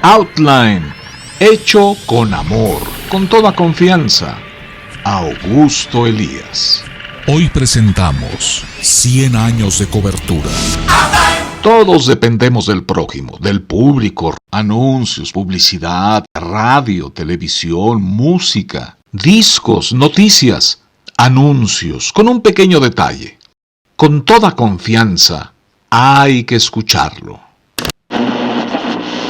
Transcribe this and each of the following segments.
Outline, hecho con amor, con toda confianza. Augusto Elías. Hoy presentamos 100 años de cobertura. Todos dependemos del prójimo, del público, anuncios, publicidad, radio, televisión, música, discos, noticias, anuncios, con un pequeño detalle. Con toda confianza, hay que escucharlo.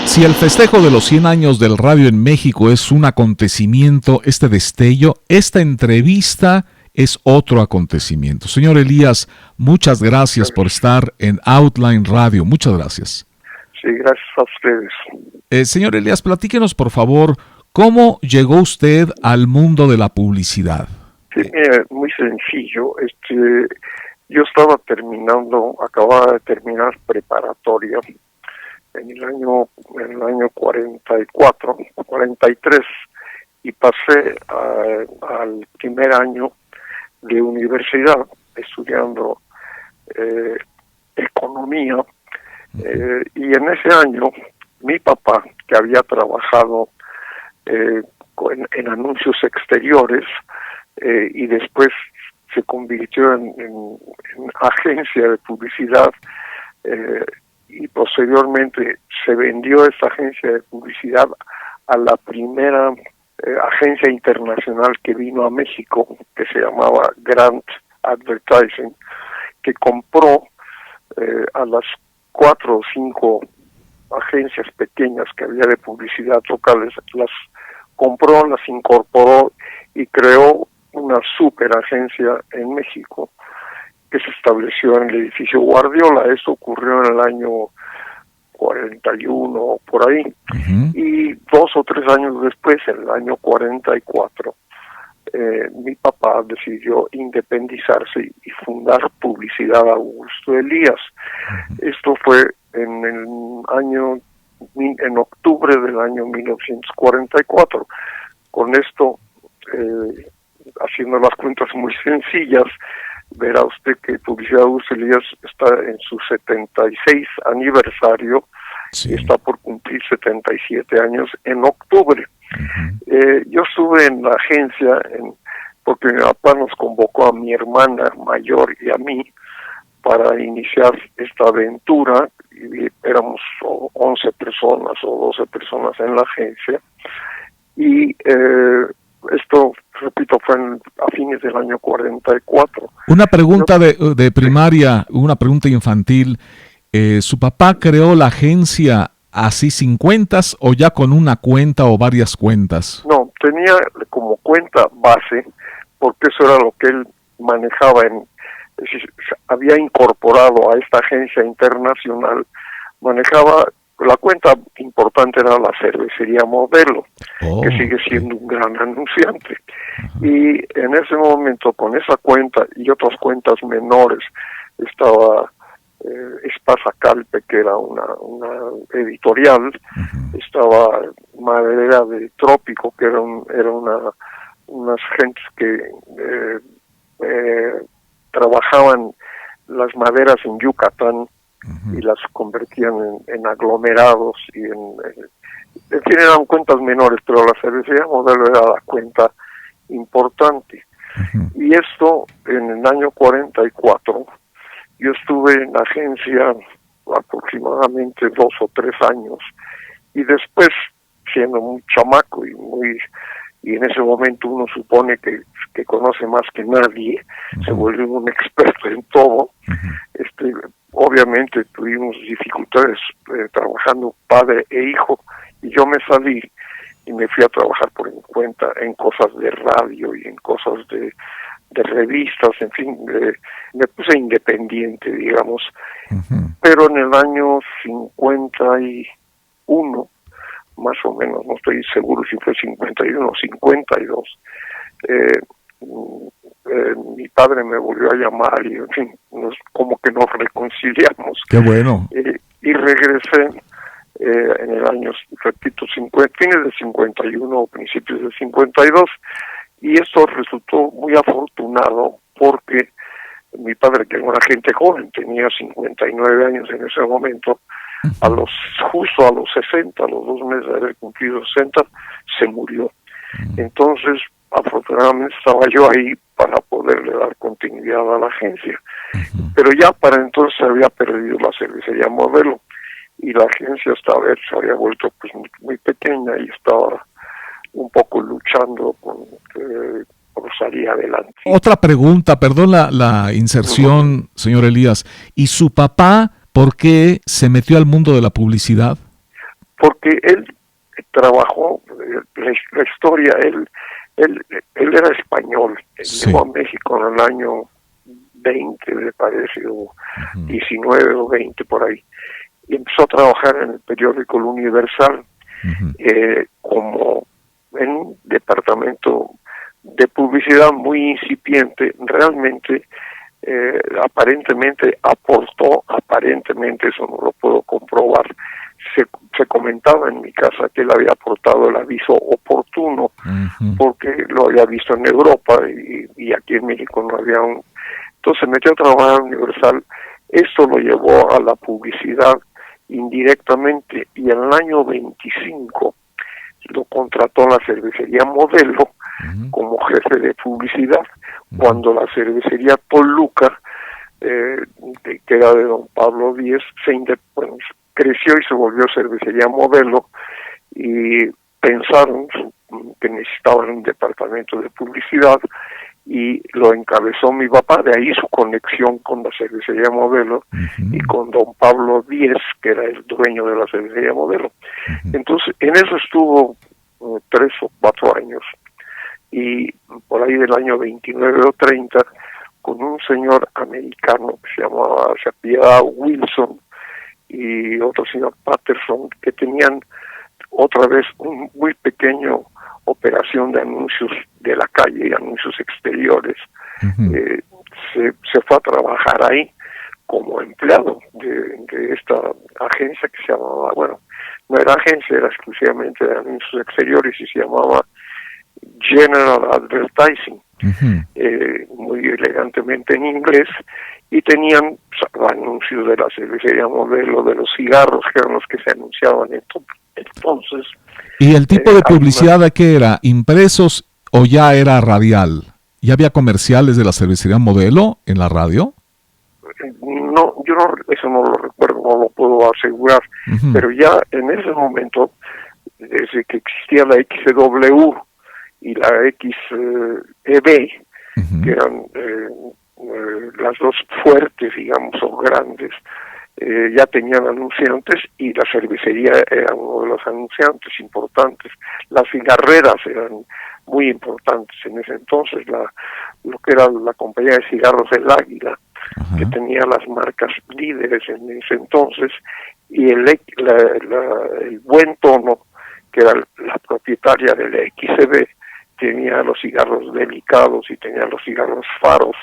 Si el festejo de los 100 años del radio en México es un acontecimiento, este destello, esta entrevista es otro acontecimiento. Señor Elías, muchas gracias por estar en Outline Radio. Muchas gracias. Sí, gracias a ustedes. Señor Elías, platíquenos, por favor, ¿cómo llegó usted al mundo de la publicidad? Sí, mira, muy sencillo. Yo acababa de terminar preparatoria en el año 44, 43, y pasé al primer año de universidad estudiando economía, y en ese año mi papá, que había trabajado en anuncios exteriores y después se convirtió en agencia de publicidad, y posteriormente se vendió esta agencia de publicidad a la primera agencia internacional que vino a México, que se llamaba Grant Advertising, que compró a las 4 o 5 agencias pequeñas que había de publicidad locales, las compró, las incorporó y creó una super agencia en México que se estableció en el edificio Guardiola. Esto ocurrió en el año 41 por ahí. Y 2 o 3 años después, en el año 44, mi papá decidió independizarse y fundar Publicidad Augusto Elías. Esto fue en octubre del año 1944. Con esto, haciendo las cuentas muy sencillas, verá usted que Publicidad Augusto Elías está en su 76 aniversario. Sí. Está por cumplir 77 años en octubre. Yo estuve en la agencia porque mi papá nos convocó a mi hermana mayor y a mí para iniciar esta aventura, y éramos 11 personas o 12 personas en la agencia, y esto, repito, fue a fines del año 44. Una pregunta de primaria, una pregunta infantil. ¿Su papá creó la agencia así sin cuentas o ya con una cuenta o varias cuentas? No, tenía como cuenta base, porque eso era lo que él manejaba. Había incorporado a esta agencia internacional, manejaba. La cuenta importante era la cervecería Modelo, que sigue siendo un gran anunciante. Y en ese momento, con esa cuenta y otras cuentas menores, estaba Espasa Calpe, que era una editorial, estaba Madera de Trópico, que era unas gentes que trabajaban las maderas en Yucatán, y las convertían en aglomerados y en fin, eran cuentas menores, pero la cervecería Modelo era la cuenta importante. Y esto en el año 44, yo estuve en la agencia aproximadamente 2 o 3 años, y después, siendo muy chamaco y en ese momento uno supone que conoce más que nadie, se vuelve un experto en todo. Obviamente tuvimos dificultades trabajando padre e hijo, y yo me salí y me fui a trabajar por mi cuenta en cosas de radio y en cosas de revistas, en fin, me puse independiente, digamos. Pero en el año 51, más o menos, no estoy seguro si fue 51 o 52, mi padre me volvió a llamar y, en fin, como que nos reconciliamos. ¡Qué bueno! Y regresé en el año, repito, fines de 51 o principios de 52, y esto resultó muy afortunado porque mi padre, que era una gente joven, tenía 59 años en ese momento, Justo a los 60, a los 2 meses de haber cumplido 60, se murió. Entonces, afortunadamente estaba yo ahí para poderle dar continuidad a la agencia. Pero ya para entonces se había perdido la cervecería Modelo y la agencia se había vuelto pues muy pequeña y estaba un poco luchando por salir adelante. Otra pregunta, perdón la inserción, señor Elías. ¿Y su papá por qué se metió al mundo de la publicidad? Porque él trabajó, la historia, él era español, Sí. llegó a México en el año 20, me parece, o 19 o 20 por ahí, y empezó a trabajar en el periódico El Universal, como en un departamento de publicidad muy incipiente. Realmente, aparentemente aportó, aparentemente, eso no lo puedo comprobar, se comentaba en mi casa que él había aportado el aviso oportuno, porque lo había visto en Europa y aquí en México no había un... Entonces se metió a trabajar en Universal. Esto lo llevó a la publicidad indirectamente, y en el año 25 lo contrató la cervecería Modelo como jefe de publicidad, cuando la cervecería Toluca, que era de don Pablo Díez, creció y se volvió cervecería Modelo, y pensaron que necesitaban un departamento de publicidad y lo encabezó mi papá. De ahí su conexión con la cervecería Modelo y con don Pablo Díez, que era el dueño de la cervecería Modelo. Entonces, en eso estuvo 3 o 4 años, y por ahí del año 29 o 30, con un señor americano que se apellidaba Wilson, y otro señor Patterson, que tenían otra vez un muy pequeño operación de anuncios de la calle y anuncios exteriores. Se fue a trabajar ahí como empleado de esta agencia que se llamaba, bueno, no era agencia, era exclusivamente de anuncios exteriores y se llamaba General Advertising, muy elegantemente en inglés, y tenían anuncios de la cervecería Modelo, de los cigarros, que eran los que se anunciaban entonces. ¿Y el tipo de publicidad de qué era? ¿Impresos o ya era radial? ¿Ya había comerciales de la cervecería Modelo en la radio? No, yo no, eso no lo recuerdo, no lo puedo asegurar, pero ya en ese momento, desde que existía la XW y la XEB, que eran las dos fuertes, digamos, o grandes, ya tenían anunciantes, y la cervecería era uno de los anunciantes importantes. Las cigarreras eran muy importantes en ese entonces, lo que era la compañía de cigarros del Águila, que tenía las marcas líderes en ese entonces, y el Buen Tono, que era la propietaria de la XCB, tenía los cigarros delicados y tenía los cigarros faros,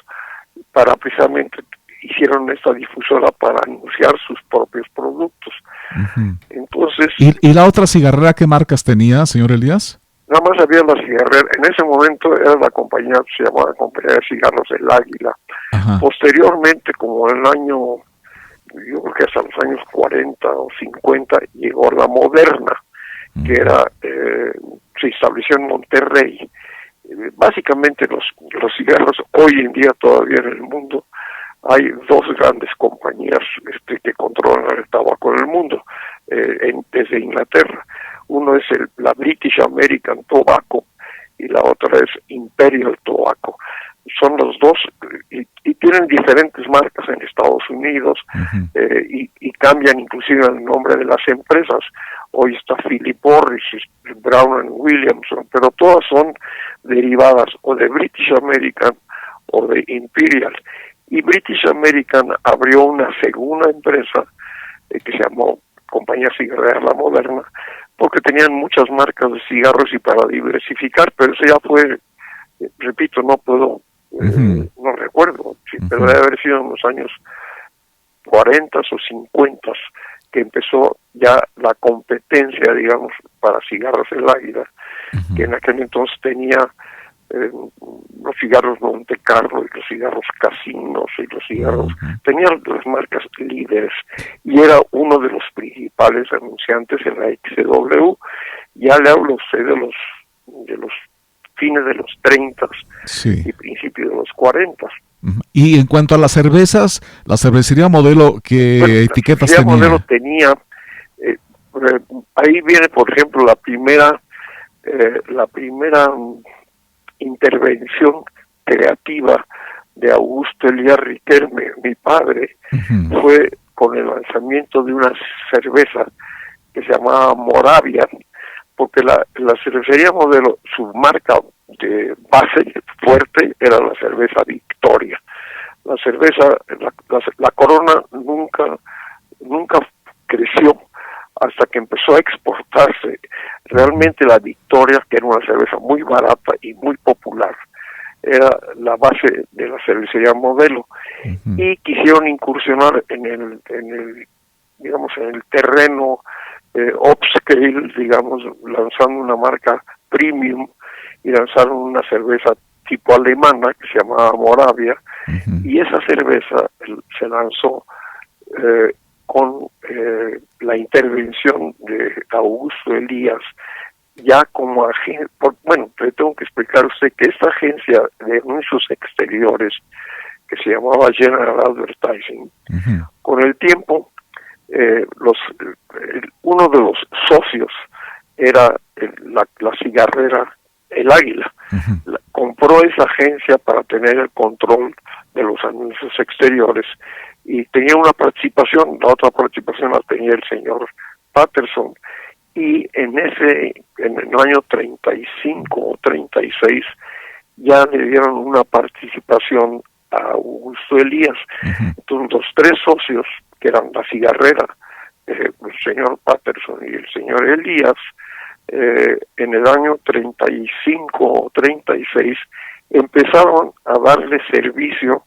para precisamente hicieron esta difusora para anunciar sus propios productos. Entonces, ¿Y la otra cigarrera qué marcas tenía, señor Elías? nada más había la cigarrera. En ese momento era la compañía, se llamaba Compañía de Cigarros del Águila. Posteriormente, como en el año, yo creo que hasta los años 40 o 50, llegó la Moderna, que era se estableció en Monterrey. Básicamente los cigarros hoy en día todavía en el mundo hay 2 grandes compañías que controlan el tabaco en el mundo, desde Inglaterra. Uno es la British American Tobacco y la otra es Imperial Tobacco. Son los dos, y tienen diferentes marcas en Estados Unidos, y cambian inclusive el nombre de las empresas. Hoy está Philip Morris, Brown & Williamson, pero todas son derivadas o de British American o de Imperial. Y British American abrió una segunda empresa que se llamó Compañía Cigarrera La Moderna, porque tenían muchas marcas de cigarros y para diversificar, pero eso ya fue, repito, no puedo, no recuerdo, pero debe haber sido en los años 40 o 50 que empezó ya la competencia, digamos, para cigarros El Águila, que en aquel entonces tenía los cigarros Monte Carlo y los cigarros Casinos y los cigarros, tenía las marcas líderes y era uno de los principales anunciantes en la XW. Ya le hablo a usted de los fines de los 30 y principios de los 40. Y en cuanto a las cervezas, la cervecería Modelo, ¿qué etiquetas tenía? La cervecería Modelo tenía, ahí viene por ejemplo la primera intervención creativa de Augusto Elías Riquelme, mi padre, fue con el lanzamiento de una cerveza que se llamaba Moravia, porque la cervecería Modelo, su marca de base fuerte era la cerveza Victoria. La cerveza, la Corona nunca creció hasta que empezó a exportarse realmente la Victoria, que era una cerveza muy barata y muy popular. Era la base de la cervecería Modelo. Y quisieron incursionar en el terreno upscale, digamos, lanzando una marca premium y lanzaron una cerveza tipo alemana que se llamaba Moravia, y esa cerveza se lanzó con la intervención de Augusto Elías, ya como agente. Bueno, le tengo que explicar a usted que esta agencia de anuncios exteriores, que se llamaba General Advertising, con el tiempo, uno de los socios era la cigarrera El Águila. Compró esa agencia para tener el control de los anuncios exteriores y tenía una participación, la otra participación la tenía el señor Patterson, y en el año 35 o 36 ya le dieron una participación a Augusto Elías. Entonces los tres socios, que eran la cigarrera, el señor Patterson y el señor Elías, en el año 35 o 36 empezaron a darle servicio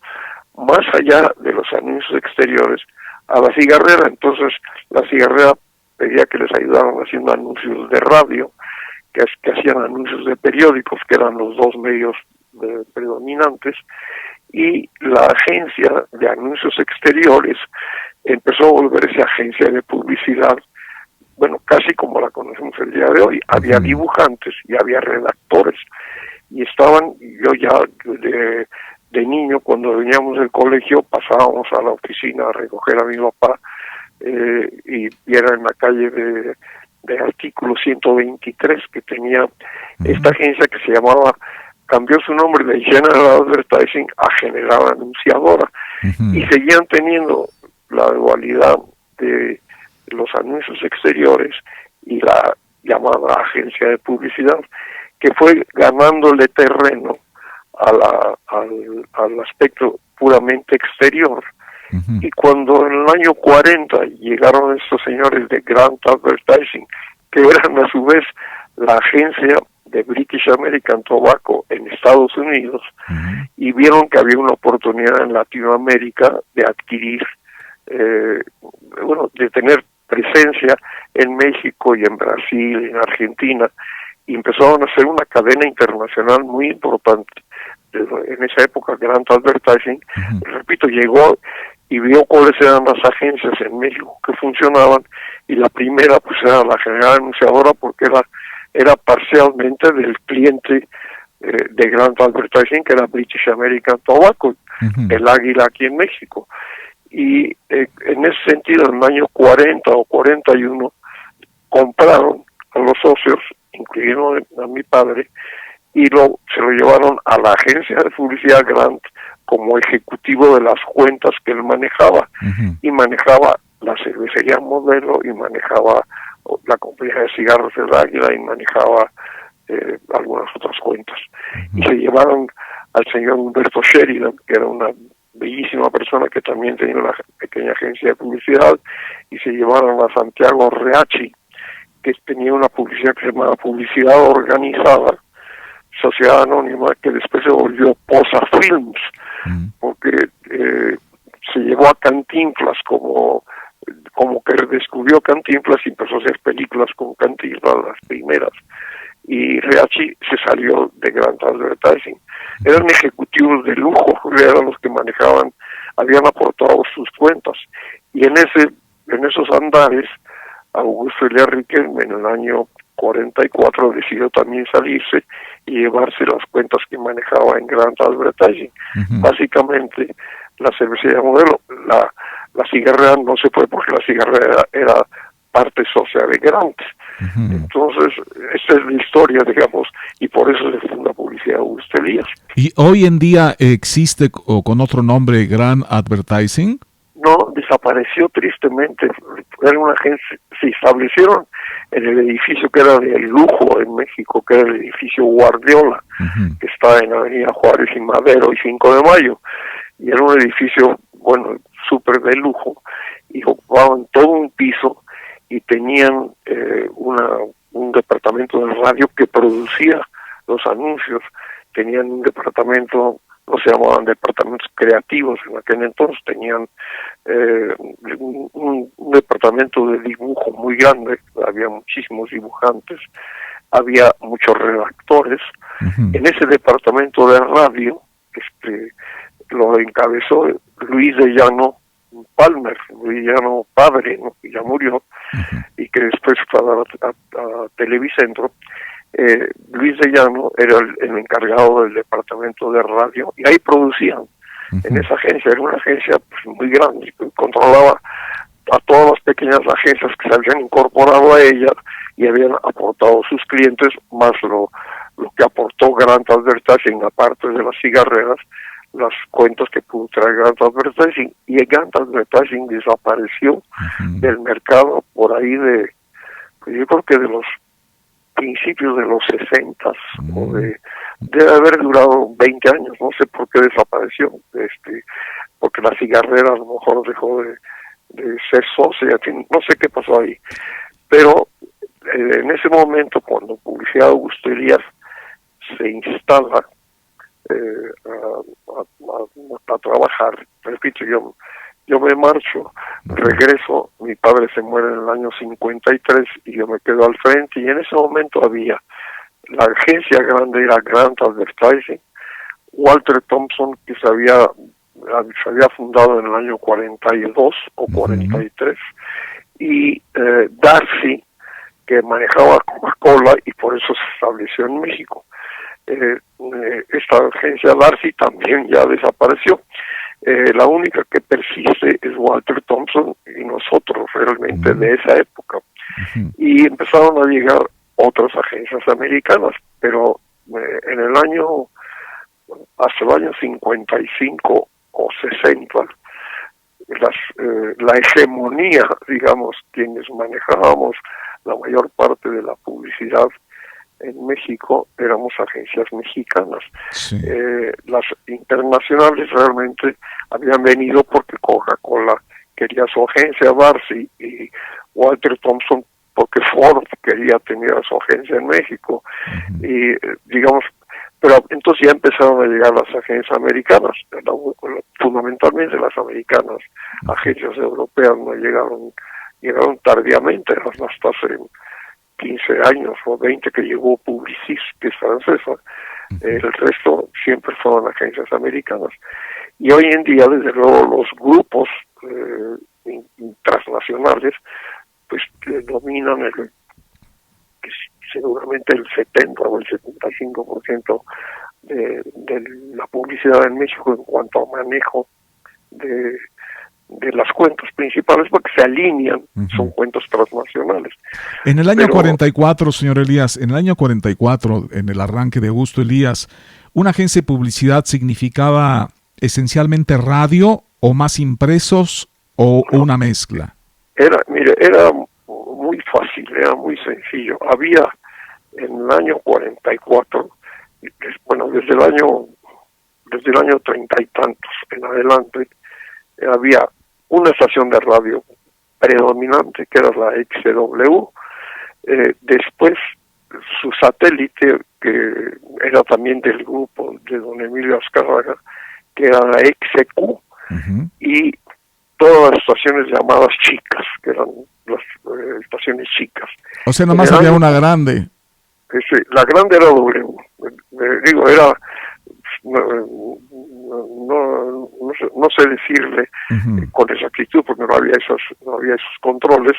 más allá de los anuncios exteriores a la cigarrera. Entonces la cigarrera pedía que les ayudaran haciendo anuncios de radio, que hacían anuncios de periódicos, que eran los dos medios predominantes, y la agencia de anuncios exteriores empezó a volverse agencia de publicidad, bueno, casi como la conocemos el día de hoy. Había dibujantes y había redactores, y yo ya de niño, cuando veníamos del colegio, pasábamos a la oficina a recoger a mi papá, y era en la calle de Artículo 123, que tenía esta agencia que se llamaba, cambió su nombre de General Advertising a General Anunciadora, y seguían teniendo la dualidad de los anuncios exteriores y la llamada agencia de publicidad, que fue ganándole terreno al aspecto puramente exterior. Y cuando en el año 40 llegaron estos señores de Grant Advertising, que eran a su vez la agencia de British American Tobacco en Estados Unidos, y vieron que había una oportunidad en Latinoamérica de adquirir, de tener presencia en México y en Brasil y en Argentina, y empezaron a hacer una cadena internacional muy importante. En esa época Grant Advertising, repito, llegó y vio cuáles eran las agencias en México que funcionaban, y la primera pues era la General Anunciadora, porque era parcialmente del cliente de Grant Advertising, que era British American Tobacco, el Águila aquí en México. Y en ese sentido, en el año 40 o 41, compraron a los socios, incluyendo a mi padre, y se lo llevaron a la agencia de publicidad Grant como ejecutivo de las cuentas que él manejaba, y manejaba la cervecería Modelo, y manejaba la compañía de cigarros del Águila, y manejaba algunas otras cuentas. Y se llevaron al señor Humberto Sheridan, que era una bellísima persona que también tenía una pequeña agencia de publicidad, y se llevaron a Santiago Reachi, que tenía una publicidad que se llamaba Publicidad Organizada, sociedad anónima, que después se volvió Posa Films, porque se llevó a Cantinflas como que descubrió Cantinflas y empezó a hacer películas con Cantinflas, las primeras, y Riachi se salió de Grand Advertising. Eran ejecutivos de lujo, eran los que manejaban, habían aportado sus cuentas, y en esos andares Augusto Elías Riquelme en el año 44 decidió también salirse y llevarse las cuentas que manejaba en Grand Advertising. Básicamente la cervecería Modelo, la cigarrera no se fue porque la cigarrera era parte social de Grant. Entonces, esa es la historia, digamos, y por eso se funda Publicidad Augusto Elías. ¿Y hoy en día existe o con otro nombre Grand Advertising? No, desapareció tristemente. Era una agencia, se establecieron en el edificio que era de lujo en México, que era el edificio Guardiola, que está en Avenida Juárez y Madero y 5 de Mayo, y era un edificio, bueno, súper de lujo, y ocupaban todo un piso, y tenían un departamento de radio que producía los anuncios, tenían un departamento, no se llamaban departamentos creativos en aquel entonces, tenían un departamento de dibujo muy grande, había muchísimos dibujantes, había muchos redactores. En ese departamento de radio lo encabezó Luis de Llano Palmer, Luis de Llano padre, ¿no?, que ya murió, y que después fue a Televicentro. Luis de Llano era el encargado del departamento de radio, y ahí producían. En esa agencia, era una agencia pues, muy grande, que controlaba a todas las pequeñas agencias que se habían incorporado a ella y habían aportado sus clientes, más lo que aportó Grand Advertising, aparte de las cigarreras, las cuentas que pudo traer Grand Advertising, y el Grand Advertising desapareció del mercado por ahí yo creo que de los principios de los 60, o debe haber durado 20 años, no sé por qué desapareció, porque la cigarrera a lo mejor dejó de ser socia, no sé qué pasó ahí, pero en ese momento, cuando Publicidad Augusto Elías se instala a trabajar, repito, yo me marcho, regreso, mi padre se muere en el año 53 y yo me quedo al frente, y en ese momento la agencia grande era Grand Advertising, Walter Thompson, que se había fundado en el año 42 o 43, y Darcy, que manejaba Coca-Cola y por eso se estableció en México. Esta agencia Darcy también ya desapareció. La única que persiste es Walter Thompson y nosotros realmente de esa época. Y empezaron a llegar otras agencias americanas, pero hasta el año 55 o 60, la hegemonía, digamos, quienes manejábamos la mayor parte de la publicidad en México, éramos agencias mexicanas. Sí. Las internacionales realmente habían venido porque Coca-Cola quería su agencia Darcy, y Walter Thompson porque Ford quería tener a su agencia en México. Y digamos, pero entonces ya empezaron a llegar las agencias americanas, fundamentalmente las americanas. Agencias europeas no llegaron tardíamente, hasta hace 15 años o 20 que llegó Publicis, que es francesa. El resto siempre fueron agencias americanas. Y hoy en día, desde luego, los grupos transnacionales pues dominan seguramente el 70 o el 75% de la publicidad en México en cuanto a manejo de las cuentas principales, porque se alinean, son cuentas transnacionales. En el año 44, señor Elías, en el año 44, en el arranque de Augusto Elías, ¿una agencia de publicidad significaba esencialmente radio o más impresos o una mezcla? Era muy fácil, era muy sencillo. Había en el año 44, bueno, desde el año 30 y tantos en adelante, había una estación de radio predominante que era la XW, después su satélite, que era también del grupo de don Emilio Azcárraga, que era la XQ, y todas las estaciones llamadas chicas, que eran las estaciones chicas. O sea, nomás había una grande. La grande era W. Digo, era, no sé decirle con exactitud porque no había esos controles,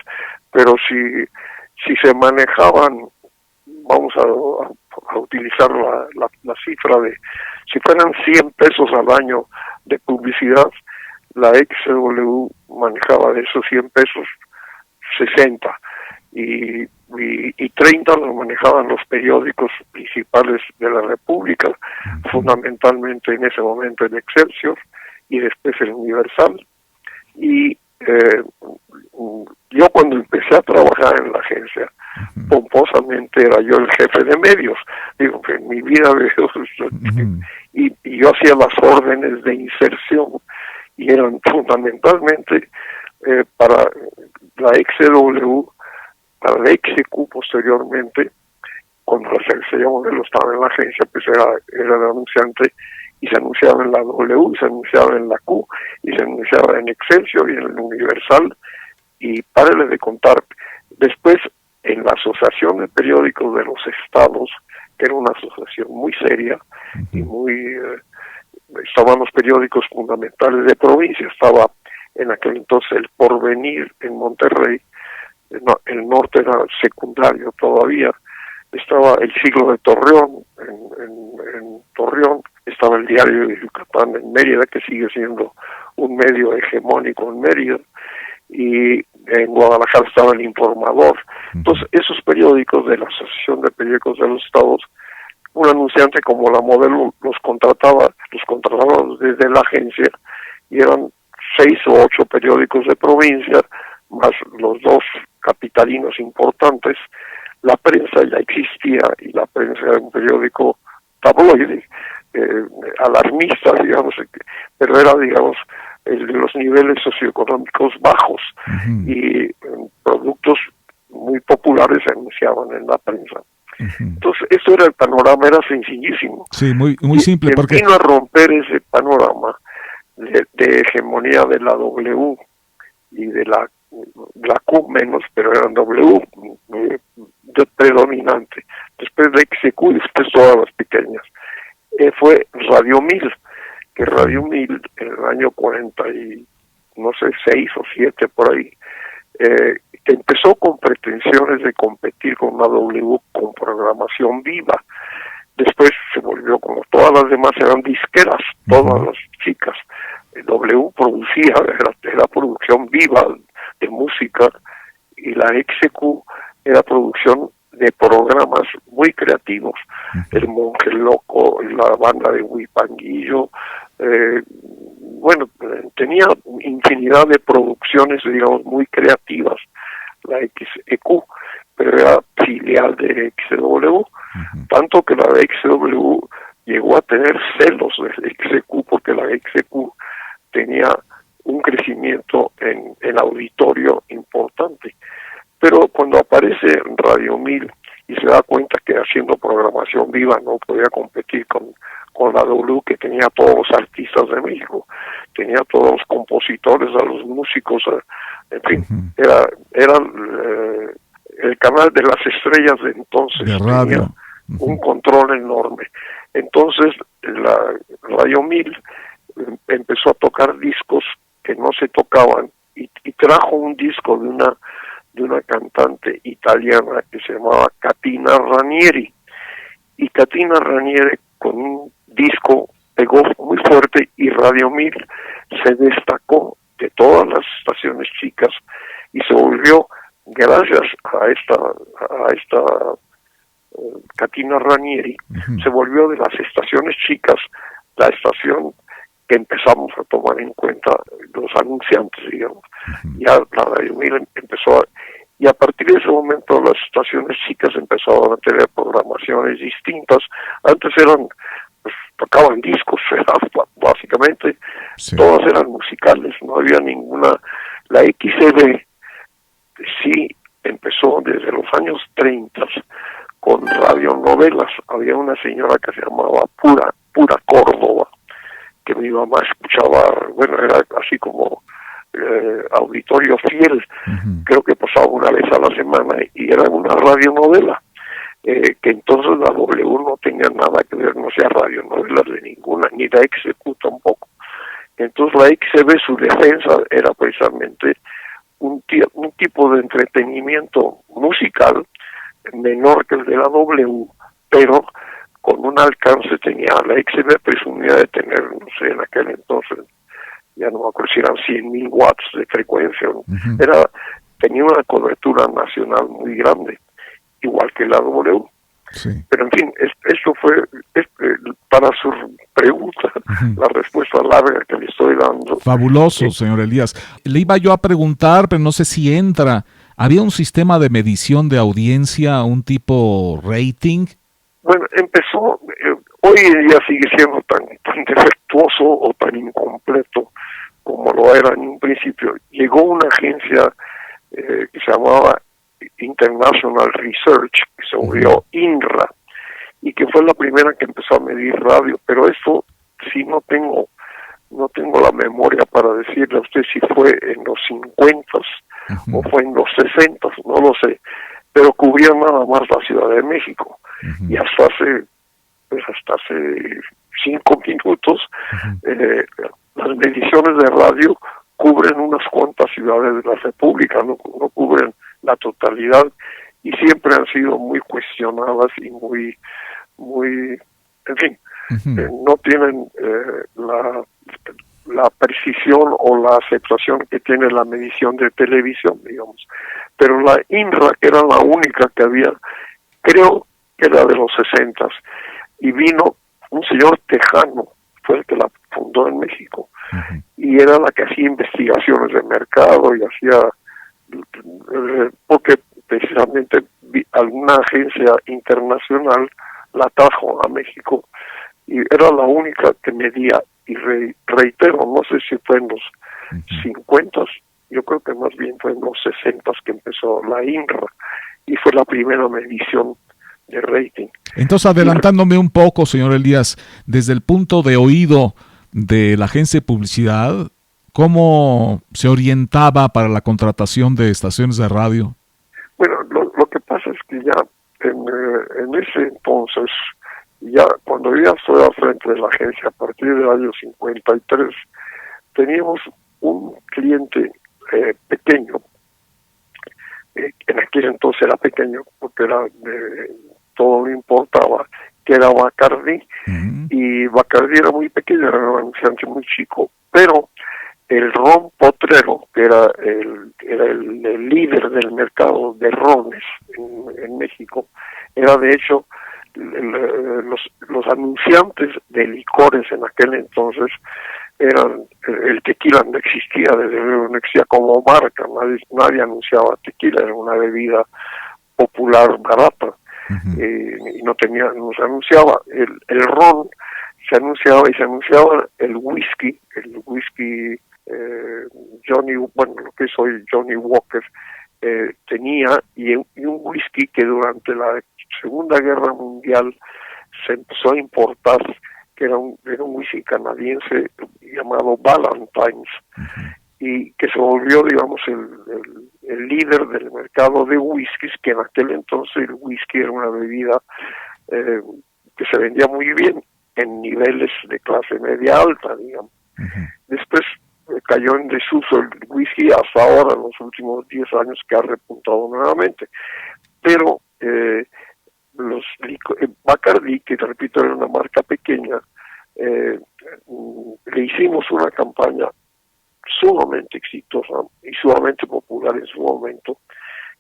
pero si se manejaban, vamos a utilizar la cifra de, si fueran 100 pesos al año de publicidad, la XW manejaba de esos 100 pesos 60 y 30 los manejaban los periódicos principales de la República, fundamentalmente en ese momento el Excelsior y después el Universal. Y yo cuando empecé a trabajar en la agencia, pomposamente era yo el jefe de medios. Digo que en mi vida y yo hacía las órdenes de inserción y eran fundamentalmente para la XW, para la XQ posteriormente, cuando el señor Modelo estaba en la agencia, pues era el anunciante y se anunciaba en la W, se anunciaba en la Q, y se anunciaba en Excelsior y en el Universal, y párele de contar. Después, en la Asociación de Periódicos de los Estados, que era una asociación muy seria y estaban los periódicos fundamentales de provincia, estaba en aquel entonces el Porvenir en Monterrey, el norte era secundario todavía, estaba el Siglo de Torreón en Torreón, estaba el Diario de Yucatán en Mérida, que sigue siendo un medio hegemónico en Mérida, y en Guadalajara estaba el Informador. Entonces esos periódicos de la Asociación de Periódicos de los Estados, un anunciante como la Modelo los contrataba desde la agencia, y eran 6 o 8 periódicos de provincia, más los 2 capitalinos importantes. La prensa ya existía, y la prensa era un periódico tabloide, alarmista, digamos, pero era, digamos, de los niveles socioeconómicos bajos, y productos muy populares se anunciaban en la prensa. Entonces, eso era el panorama, era sencillísimo. Sí, muy simple. Porque vino a romper ese panorama de hegemonía de la W y de la Q menos, pero eran W predominante. Después de XQ, después todas las pequeñas. Fue Radio 1000, que Radio 1000 en el año 40 y no sé, 6 o 7 por ahí, que empezó con pretensiones de competir con la W con programación viva. Después se volvió, como todas las demás eran disqueras, todas las chicas. W producía, era producción viva de música, y la XQ era producción de programas muy creativos. El Monje Loco, la banda de Huipanguillo, tenía infinidad de producciones, digamos, muy creativas, la XEQ, pero era filial de XW, tanto que la XW llegó a tener celos de XEQ, porque la XEQ tenía un crecimiento en el auditorio importante. Pero cuando aparece Radio 1000 y se da cuenta que haciendo programación viva no podía competir con la W, que tenía a todos los artistas de México, tenía a todos los compositores, a los músicos, en fin, era el canal de las estrellas de entonces, de radio. Tenía un control enorme. Entonces la Radio 1000 empezó a tocar discos que no se tocaban, y trajo un disco de una cantante italiana que se llamaba Catina Ranieri, y Catina Ranieri con un disco pegó muy fuerte, y Radio 1000 se destacó de todas las estaciones chicas y se volvió, gracias a esta Catina Ranieri, se volvió de las estaciones chicas la estación que empezamos a tomar en cuenta los anunciantes, digamos. Ya la Radio 1000 empezó y a partir de ese momento las estaciones chicas empezaron a tener programaciones distintas. Antes pues, tocaban discos, básicamente, todas eran musicales, no había ninguna. La XCB sí empezó desde los años 30 con radionovelas. Había una señora que se llamaba Pura Córdoba, que mi mamá escuchaba, era así como auditorio fiel, creo que pasaba una vez a la semana, y era una radionovela. que entonces la W no tenía nada que ver, no sea radionovela de ninguna, ni la XQ tampoco. Entonces la XB, su defensa era precisamente un tipo de entretenimiento musical menor que el de la W, pero con un alcance. Tenía la XB, presumía de tener, no sé, en aquel entonces, ya no me acuerdo si eran 100,000 watts de frecuencia, ¿no? Tenía una cobertura nacional muy grande, igual que la W. Sí. Pero en fin, esto fue, para su pregunta, la respuesta larga que le estoy dando. Fabuloso, señor Elías. Le iba yo a preguntar, pero no sé si entra. ¿Había un sistema de medición de audiencia, un tipo rating? Bueno, empezó, hoy en día sigue siendo tan defectuoso o tan incompleto como lo era en un principio. Llegó una agencia que se llamaba International Research, que se volvió INRA, y que fue la primera que empezó a medir radio, pero esto sí no tengo la memoria para decirle a usted si fue en los 50 o fue en los 60, no lo sé, pero cubría nada más la Ciudad de México, y hasta hace 5 minutos las mediciones de radio cubren unas cuantas ciudades de la República, no cubren la totalidad, y siempre han sido muy cuestionadas y muy, en fin, no tienen la precisión o la aceptación que tiene la medición de televisión, digamos. Pero la INRA, que era la única que había, creo que era de los 60, y vino un señor tejano, fue el que la fundó en México, y era la que hacía investigaciones de mercado y hacía, porque precisamente alguna agencia internacional la trajo a México, y era la única que medía, y reitero, no sé si fue en los 50, yo creo que más bien fue en los 60 que empezó la INRA, y fue la primera medición de rating. Entonces, adelantándome un poco, señor Elías, desde el punto de oído de la agencia de publicidad, ¿cómo se orientaba para la contratación de estaciones de radio? Bueno, lo que pasa es que ya en ese entonces, ya cuando yo ya estoy al frente de la agencia, a partir del año 53, teníamos un cliente pequeño. En aquel entonces era pequeño porque todo le importaba, que era Bacardi, y Bacardi era muy pequeño, era un anunciante muy chico, pero el ron Potrero, que era el líder del mercado de rones en México, era de hecho los anunciantes de licores en aquel entonces. Eran, el tequila no existía, desde luego no existía como marca, nadie anunciaba tequila, era una bebida popular barata, y no se anunciaba el ron, se anunciaba el whisky Johnny, bueno, lo que soy Johnny Walker, tenía, y un whisky que durante la Segunda Guerra Mundial se empezó a importar, que era un whisky canadiense llamado Ballantines, y que se volvió, digamos, el líder del mercado de whiskies, que en aquel entonces el whisky era una bebida que se vendía muy bien en niveles de clase media alta, digamos. Después cayó en desuso el whisky hasta ahora, en los últimos 10 años, que ha repuntado nuevamente. Pero Bacardi, que repito era una marca pequeña, le hicimos una campaña sumamente exitosa y sumamente popular en su momento,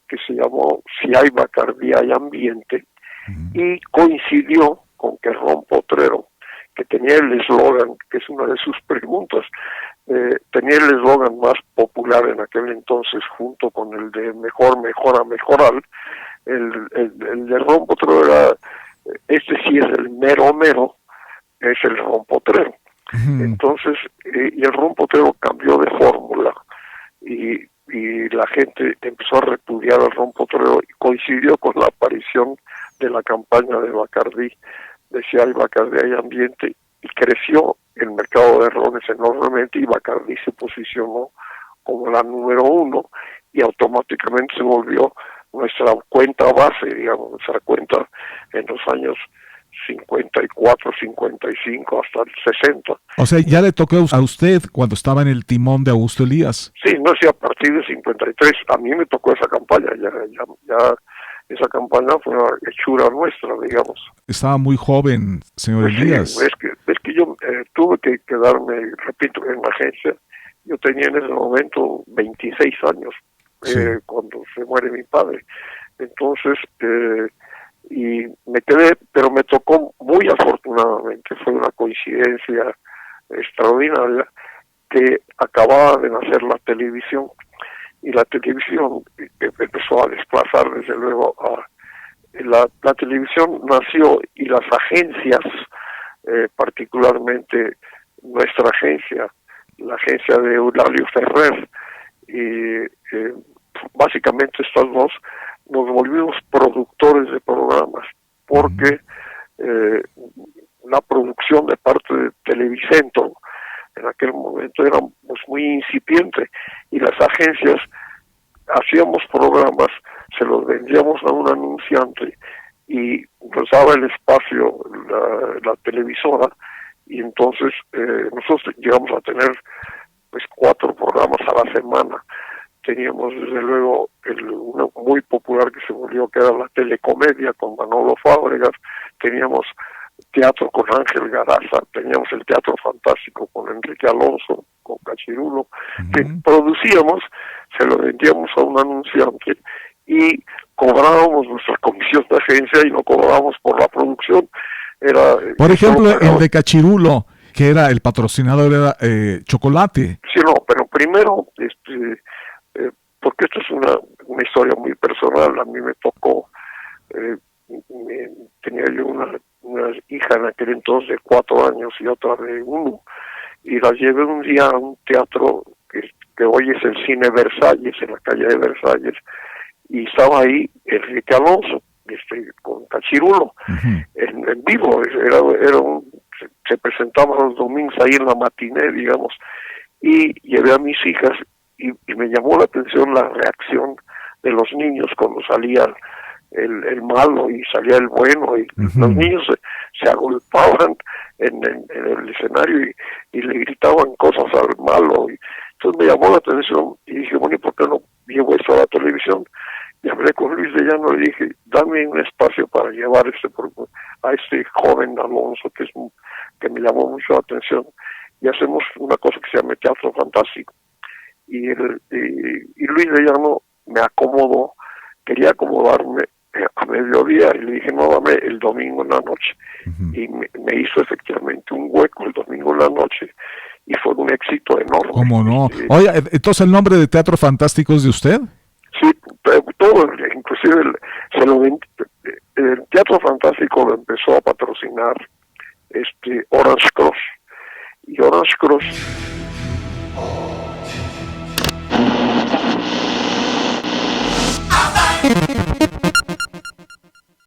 que se llamó Si hay Bacardi hay ambiente, y coincidió con que Ron Potrero, que tenía el eslogan, que es una de sus preguntas, tenía el eslogan más popular en aquel entonces, junto con el de mejor, mejora, mejoral. El de Ron Potrero era, este sí es el mero mero, es el Ron Potrero. Entonces, y el Ron Potrero cambió de fórmula, y la gente empezó a repudiar al Ron Potrero, y coincidió con la aparición de la campaña de Bacardi, de Si hay Bacardi hay ambiente, y creció el mercado de rones enormemente, y Bacardi se posicionó como la número 1, y automáticamente se volvió nuestra cuenta base, digamos, nuestra cuenta en los años 54, 55 hasta el 60. O sea, ya le tocó a usted cuando estaba en el timón de Augusto Elías. Sí, no sé, a partir de 53, a mí me tocó esa campaña, ya esa campaña fue una hechura nuestra, digamos. Estaba muy joven, señor Elías. Sí, es que yo tuve que quedarme, repito, en la agencia. Yo tenía en ese momento 26 años, Sí. cuando se muere mi padre. Entonces, y me quedé, pero me tocó muy afortunadamente, fue una coincidencia extraordinaria, que acababa de nacer la televisión, y la televisión empezó a desplazar desde luego a la televisión nació, y las agencias, particularmente nuestra agencia, la agencia de Eulalio Ferrer, y básicamente estas dos, nos volvimos productores de programas, porque la producción de parte de Televicentro en aquel momento era muy incipiente, y las agencias hacíamos programas, se los vendíamos a un anunciante y nos daba el espacio la televisora, y entonces nosotros llegamos a tener pues 4 programas a la semana. Teníamos desde luego uno muy popular que se volvió, que era la telecomedia con Manolo Fábregas, teníamos teatro con Ángel Garaza, teníamos el teatro fantástico con Enrique Alonso, con Cachirulo, que producíamos, se lo vendíamos a un anunciante y cobrábamos nuestra comisión de agencia y no cobrábamos por la producción. Por ejemplo, el de Cachirulo, que era el patrocinador, era Chocolate. Sí, no, pero primero, porque esto es una historia muy personal. A mí me tocó, tenía yo una hija en aquel entonces de 4 años y otra de 1, y la llevé un día a un teatro que hoy es el Cine Versalles, en la calle de Versalles, y estaba ahí Enrique Alonso, con Cachirulo, en vivo. Se presentaba los domingos ahí en la matiné, digamos, y llevé a mis hijas, y me llamó la atención la reacción de los niños cuando salía el malo y salía el bueno, y los niños se agolpaban en el escenario y le gritaban cosas al malo, y entonces me llamó la atención y dije, bueno, ¿y por qué no llevo esto a la televisión? Y hablé con Luis de Llano y le dije, dame un espacio para llevar a este joven Alonso que me llamó mucho la atención, y hacemos una cosa que se llama Teatro Fantástico. Y Luis de Llano me acomodó, quería acomodarme a mediodía, y le dije, no, dame el domingo en la noche. Y me hizo efectivamente un hueco el domingo en la noche, y fue un éxito enorme. ¿Cómo no? Oye, entonces el nombre de Teatro Fantástico es de usted. Sí, todo, inclusive el Teatro Fantástico lo empezó a patrocinar Orange Cross, y Orange Cross